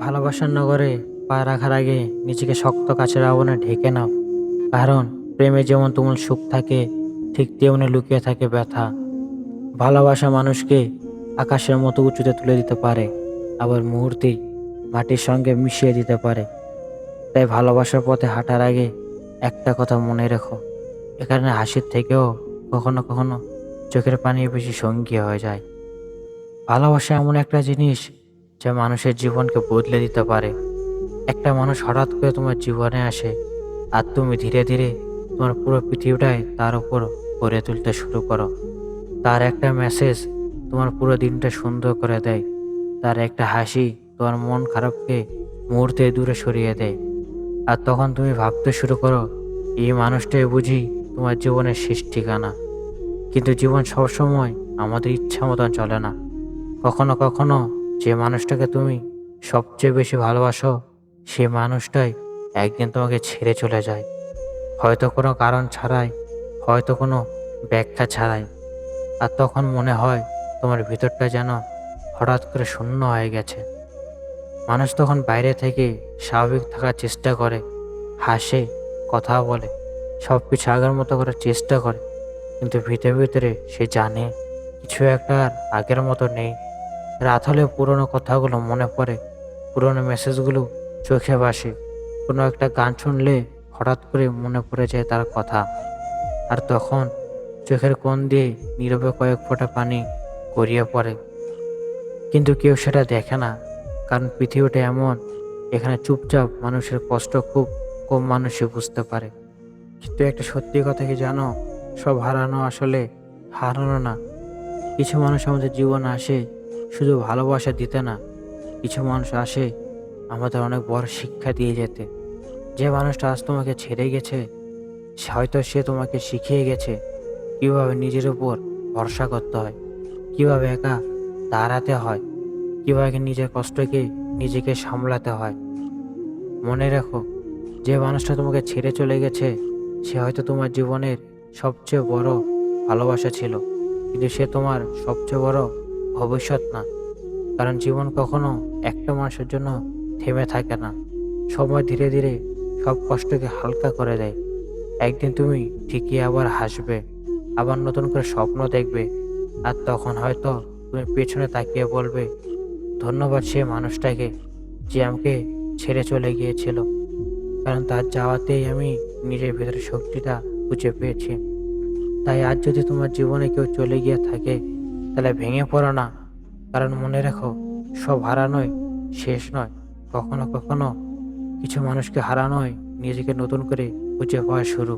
ভালোবাসার নগরে পা রাখার আগে নিজেকে শক্ত কাচের আবরণে ঢেকে নাও। কারণ প্রেমে যেমন তুমুল সুখ থাকে, ঠিক তেমনি লুকিয়ে থাকে ব্যথা। ভালোবাসা মানুষকে আকাশের মতো উঁচুতে তুলে দিতে পারে, আবার মুহূর্তেই মাটির সঙ্গে মিশিয়ে দিতে পারে। তাই ভালোবাসার পথে হাঁটার আগে একটা কথা মনে রেখো, এখানে হাসির থেকেও কখনো কখনো চোখের পানি বেশি সঙ্গী হয়ে যায়। ভালোবাসা এমন একটা জিনিস যা মানুষের জীবনকে বদলে দিতে পারে। একটা মানুষ হঠাৎ করে তোমার জীবনে আসে, আর তুমি ধীরে ধীরে তোমার পুরো পৃথিবীটাই তার উপর গড়ে তুলতে শুরু করো। তার একটা মেসেজ তোমার পুরো দিনটা সুন্দর করে দেয়। তার একটা হাসি তোমার মন খারাপকে মুহূর্তে দূরে সরিয়ে দেয়। আর তখন তুমি ভাবতে শুরু করো, এই মানুষটাই বুঝি তোমার জীবনের শেষ ঠিকানা। কিন্তু জীবন সবসময় আমাদের ইচ্ছা মতন চলে না। কখনো কখনো যে মানুষটাকে তুমি সবচেয়ে বেশি ভালোবাসো, সে মানুষটাই একদিন তোমাকে ছেড়ে চলে যায়। হয়তো কোনো কারণ ছাড়াই, হয়তো কোনো ব্যাখ্যা ছাড়াই। আর তখন মনে হয় তোমার ভিতরটা যেন হঠাৎ করে শূন্য হয়ে গেছে। মানুষ তখন বাইরে থেকে স্বাভাবিক থাকার চেষ্টা করে, হাসে, কথা বলে, সব কিছু আগের মতো করার চেষ্টা করে। কিন্তু ভিতরে ভিতরে সে জানে কিছু একটা আর আগের মতো নেই। রাত হলে পুরোনো কথাগুলো মনে পড়ে, পুরোনো মেসেজগুলো চোখে ভাসে। কোনো একটা গান শুনলে হঠাৎ করে মনে পড়ে যায় তার কথা। আর তখন চোখের কোণ দিয়ে নীরবে কয়েক ফোঁটা পানি গড়িয়ে পড়ে। কিন্তু কেউ সেটা দেখে না, কারণ পৃথিবীটা এমন, এখানে চুপচাপ মানুষের কষ্ট খুব কম মানুষই বুঝতে পারে। কিন্তু একটা সত্যি কথা কি জানো, সব হারানো আসলে হারানো না। কিছু মানুষ আমাদের জীবনে আসে শুধু ভালোবাসা দিতে না, কিছু মানুষ আসে আমাদের অনেক বড় শিক্ষা দিয়ে যেতে। যে মানুষটা আজ তোমাকে ছেড়ে গেছে, হয়তো সে তোমাকে শিখিয়ে গেছে কিভাবে নিজের উপর ভরসা করতে হয়, কিভাবে একা দাঁড়াতে হয়, কিভাবে নিজের কষ্টকে নিজেকে সামলাতে হয়। মনে রেখো, যে মানুষটা তোমাকে ছেড়ে চলে গেছে, সে হয়তো তোমার জীবনের সবচেয়ে বড় ভালোবাসা ছিল, কিন্তু সে তোমার সবচেয়ে বড় ভবিষ্যৎ না। কারণ জীবন কখনো একটা মানুষের জন্য থেমে থাকে না। সময় ধীরে ধীরে সব কষ্টকে হালকা করে দেয়। একদিন তুমি ঠিকই আবার হাসবে, আবার নতুন করে স্বপ্ন দেখবে। আর তখন হয়তো তুমি পেছনে তাকিয়ে বলবে, ধন্যবাদ সে মানুষটাকে যে আমাকে ছেড়ে চলে গিয়েছিল। কারণ তার যাওয়াতেই আমি নিজের ভেতরে শক্তিটা খুঁজে পেয়েছি। তাই আজ যদি তোমার জীবনে কেউ চলে গিয়ে থাকে, তাহলে ভেঙে পড়ো না। কারণ মনে রেখো, সব হারানোই শেষ নয়। কখনো কখনো কিছু মানুষকে হারানোই নিজেকে নতুন করে খুঁজে পাওয়া শুরু।